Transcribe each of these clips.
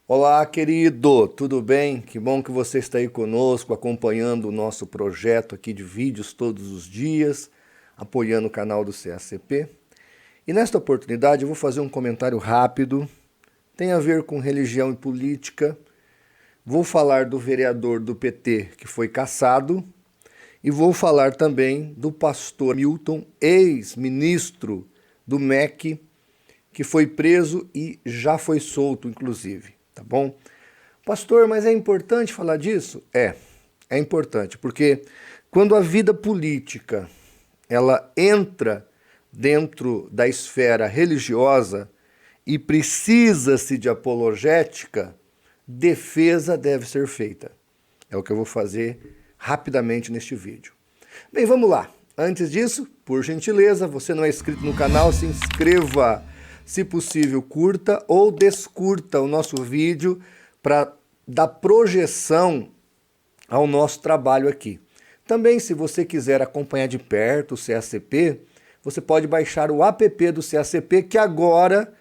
Olá, querido, tudo bem? Que bom que você está aí conosco, acompanhando o nosso projeto aqui de vídeos todos os dias, apoiando o canal do CACP. E nesta oportunidade eu vou fazer um comentário rápido, tem a ver com religião e política. Vou falar do vereador do PT que foi cassado e vou falar também do pastor Milton, ex-ministro do MEC, que foi preso e já foi solto, inclusive. Tá bom? Pastor, mas é importante falar disso? É importante, porque quando a vida política ela entra dentro da esfera religiosa e precisa-se de apologética, defesa deve ser feita. É o que eu vou fazer rapidamente neste vídeo. Bem, vamos lá. Antes disso, por gentileza, você não é inscrito no canal, se inscreva. Se possível, curta ou descurta o nosso vídeo para dar projeção ao nosso trabalho aqui. Também, se você quiser acompanhar de perto o CACP, você pode baixar o app do CACP, que agora,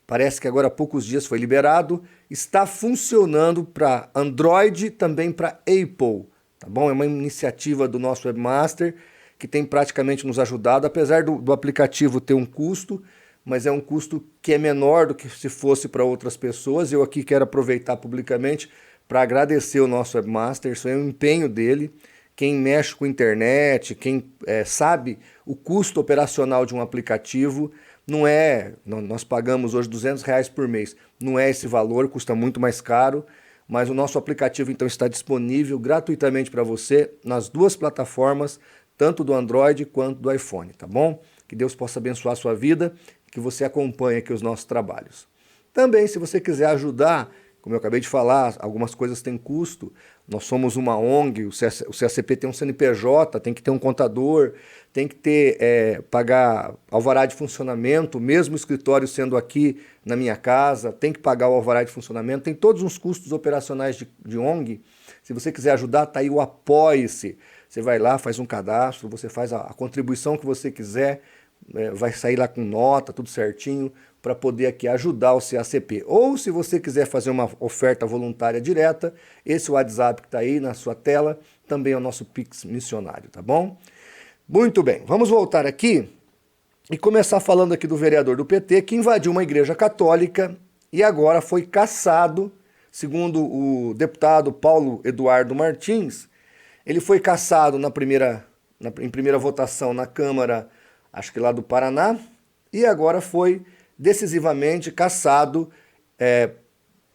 parece que agora há poucos dias foi liberado, está funcionando para Android e também para Apple. Tá bom? É uma iniciativa do nosso webmaster que tem praticamente nos ajudado, apesar do aplicativo ter um custo, mas é um custo que é menor do que se fosse para outras pessoas. Eu aqui quero aproveitar publicamente para agradecer o nosso webmaster, isso é um empenho dele. Quem mexe com internet, quem sabe o custo operacional de um aplicativo, nós pagamos hoje R$200 por mês, não é esse valor, custa muito mais caro, mas o nosso aplicativo então está disponível gratuitamente para você nas duas plataformas, tanto do Android quanto do iPhone, tá bom? Que Deus possa abençoar a sua vida, que você acompanhe aqui os nossos trabalhos. Também, se você quiser ajudar, como eu acabei de falar, algumas coisas têm custo. Nós somos uma ONG, o CACP tem um CNPJ, tem que ter um contador, tem que ter, pagar alvará de funcionamento, mesmo o escritório sendo aqui na minha casa, tem que pagar o alvará de funcionamento, tem todos os custos operacionais de ONG. Se você quiser ajudar, tá aí o Apoie-se. Você vai lá, faz um cadastro, você faz a contribuição que você quiser, vai sair lá com nota, tudo certinho, para poder aqui ajudar o CACP. Ou se você quiser fazer uma oferta voluntária direta, esse WhatsApp que está aí na sua tela, também é o nosso Pix missionário, tá bom? Muito bem, vamos voltar aqui e começar falando aqui do vereador do PT que invadiu uma igreja católica e agora foi cassado, segundo o deputado Paulo Eduardo Martins. Ele foi cassado em primeira votação na Câmara, acho que lá do Paraná, e agora foi decisivamente cassado,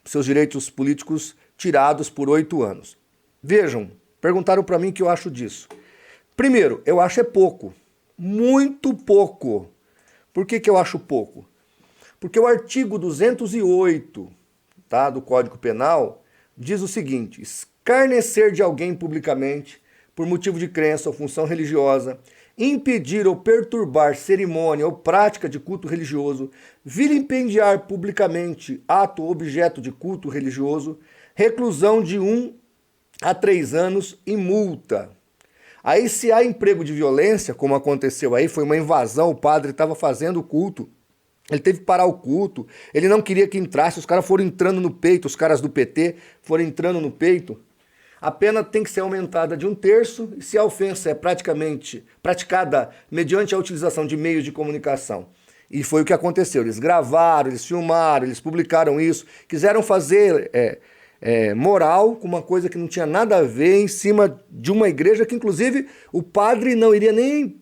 seus direitos políticos tirados por 8 anos. Vejam, perguntaram para mim o que eu acho disso. Primeiro, eu acho pouco, muito pouco. Por que eu acho pouco? Porque o artigo 208, tá, do Código Penal diz o seguinte: escarnecer de alguém publicamente por motivo de crença ou função religiosa, impedir ou perturbar cerimônia ou prática de culto religioso, vilipendiar publicamente ato ou objeto de culto religioso, reclusão de 1 a 3 anos e multa. Aí, se há emprego de violência, como aconteceu aí, foi uma invasão, o padre estava fazendo o culto, ele teve que parar o culto, ele não queria que entrasse, os caras foram entrando no peito, os caras do PT foram entrando no peito. A pena tem que ser aumentada de 1/3 e se a ofensa é praticada mediante a utilização de meios de comunicação. E foi o que aconteceu. Eles gravaram, eles filmaram, eles publicaram isso, quiseram fazer moral com uma coisa que não tinha nada a ver em cima de uma igreja que, inclusive, o padre não iria nem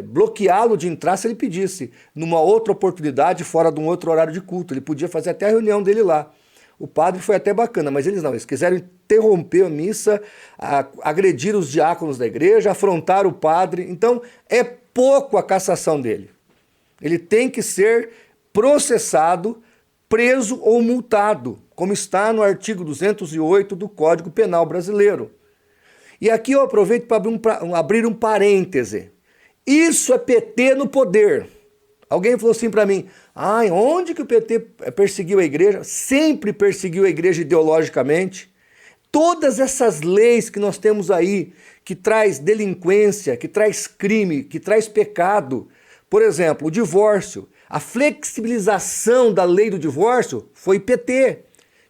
bloqueá-lo de entrar se ele pedisse. Numa outra oportunidade, fora de um outro horário de culto. Ele podia fazer até a reunião dele lá. O padre foi até bacana, mas eles quiseram interromper a missa, agredir os diáconos da igreja, afrontar o padre. Então, é pouco a cassação dele. Ele tem que ser processado, preso ou multado, como está no artigo 208 do Código Penal brasileiro. E aqui eu aproveito para abrir um parêntese. Isso é PT no poder. Alguém falou assim para mim: onde que o PT perseguiu a igreja? Sempre perseguiu a igreja ideologicamente. Todas essas leis que nós temos aí, que traz delinquência, que traz crime, que traz pecado. Por exemplo, o divórcio. A flexibilização da lei do divórcio foi PT,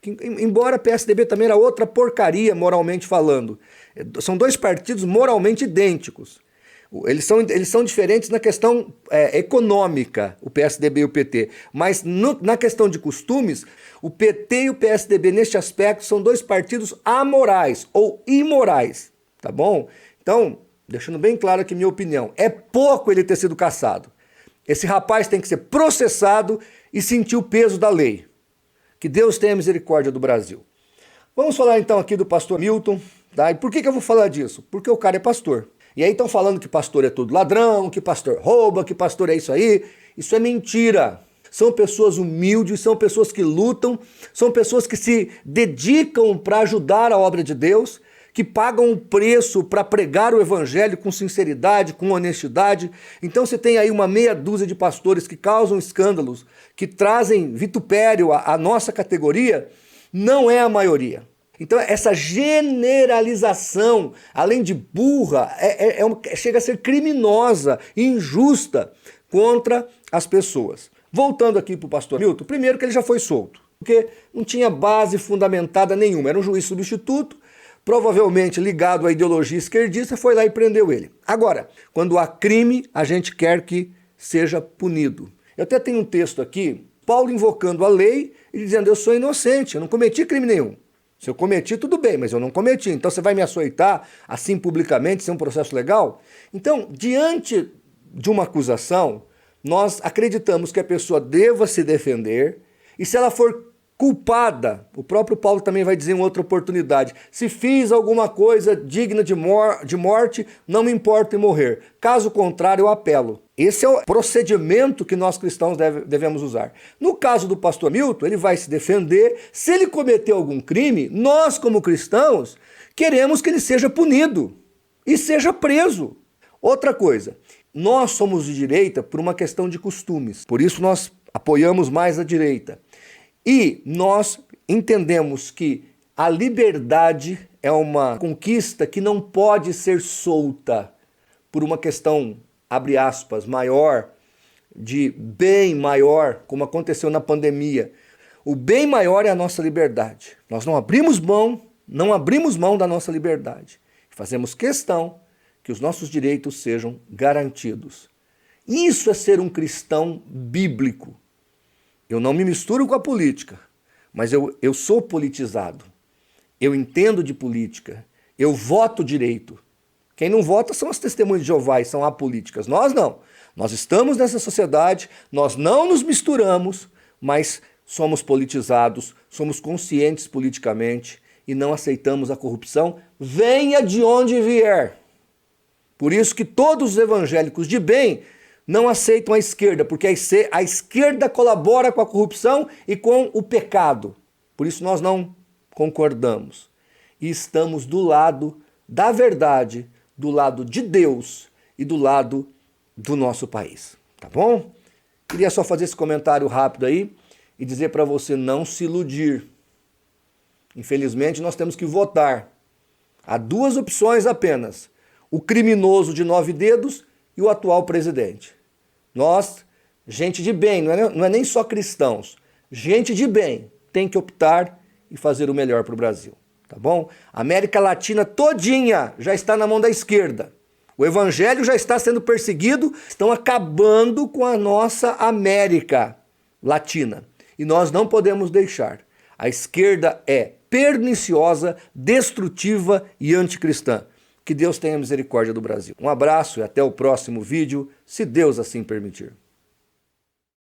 embora PSDB também era outra porcaria moralmente falando. São dois partidos moralmente idênticos. Eles são diferentes na questão econômica, o PSDB e o PT. Mas na questão de costumes, o PT e o PSDB, neste aspecto, são dois partidos amorais ou imorais. Tá bom? Então, deixando bem claro aqui minha opinião, é pouco ele ter sido cassado. Esse rapaz tem que ser processado e sentir o peso da lei. Que Deus tenha misericórdia do Brasil. Vamos falar então aqui do pastor Milton. Tá? E por que eu vou falar disso? Porque o cara é pastor. E aí estão falando que pastor é tudo ladrão, que pastor rouba, que pastor é isso aí. Isso é mentira. São pessoas humildes, são pessoas que lutam, são pessoas que se dedicam para ajudar a obra de Deus, que pagam um preço para pregar o evangelho com sinceridade, com honestidade. Então você tem aí uma meia dúzia de pastores que causam escândalos, que trazem vitupério à nossa categoria, não é a maioria. Então essa generalização, além de burra, chega a ser criminosa, injusta contra as pessoas. Voltando aqui para o pastor Milton, primeiro que ele já foi solto, porque não tinha base fundamentada nenhuma, era um juiz substituto, provavelmente ligado à ideologia esquerdista, foi lá e prendeu ele. Agora, quando há crime, a gente quer que seja punido. Eu até tenho um texto aqui, Paulo invocando a lei e dizendo, eu sou inocente, eu não cometi crime nenhum. Se eu cometi, tudo bem, mas eu não cometi. Então você vai me açoitar assim publicamente, sem um processo legal? Então, diante de uma acusação, nós acreditamos que a pessoa deva se defender e se ela for culpada, o próprio Paulo também vai dizer em outra oportunidade, se fiz alguma coisa digna de morte, não me importa em morrer. Caso contrário, eu apelo. Esse é o procedimento que nós cristãos devemos usar. No caso do pastor Milton, ele vai se defender. Se ele cometeu algum crime, nós como cristãos queremos que ele seja punido e seja preso. Outra coisa, nós somos de direita por uma questão de costumes, por isso nós apoiamos mais a direita. E nós entendemos que a liberdade é uma conquista que não pode ser solta por uma questão, abre aspas, maior, de bem maior, como aconteceu na pandemia. O bem maior é a nossa liberdade. Nós não abrimos mão da nossa liberdade. Fazemos questão que os nossos direitos sejam garantidos. Isso é ser um cristão bíblico. Eu não me misturo com a política, mas eu sou politizado. Eu entendo de política. Eu voto direito. Quem não vota são as testemunhas de Jeová e são apolíticas. Nós não. Nós estamos nessa sociedade, nós não nos misturamos, mas somos politizados, somos conscientes politicamente e não aceitamos a corrupção, venha de onde vier. Por isso que todos os evangélicos de bem não aceitam a esquerda, porque a esquerda colabora com a corrupção e com o pecado. Por isso nós não concordamos. E estamos do lado da verdade, do lado de Deus e do lado do nosso país. Tá bom? Queria só fazer esse comentário rápido aí e dizer para você não se iludir. Infelizmente nós temos que votar. Há duas opções apenas. O criminoso de 9 dedos e o atual presidente. Nós, gente de bem, não é nem só cristãos, gente de bem tem que optar e fazer o melhor para o Brasil, tá bom? A América Latina todinha já está na mão da esquerda. O evangelho já está sendo perseguido, estão acabando com a nossa América Latina. E nós não podemos deixar. A esquerda é perniciosa, destrutiva e anticristã. Que Deus tenha misericórdia do Brasil. Um abraço e até o próximo vídeo, se Deus assim permitir.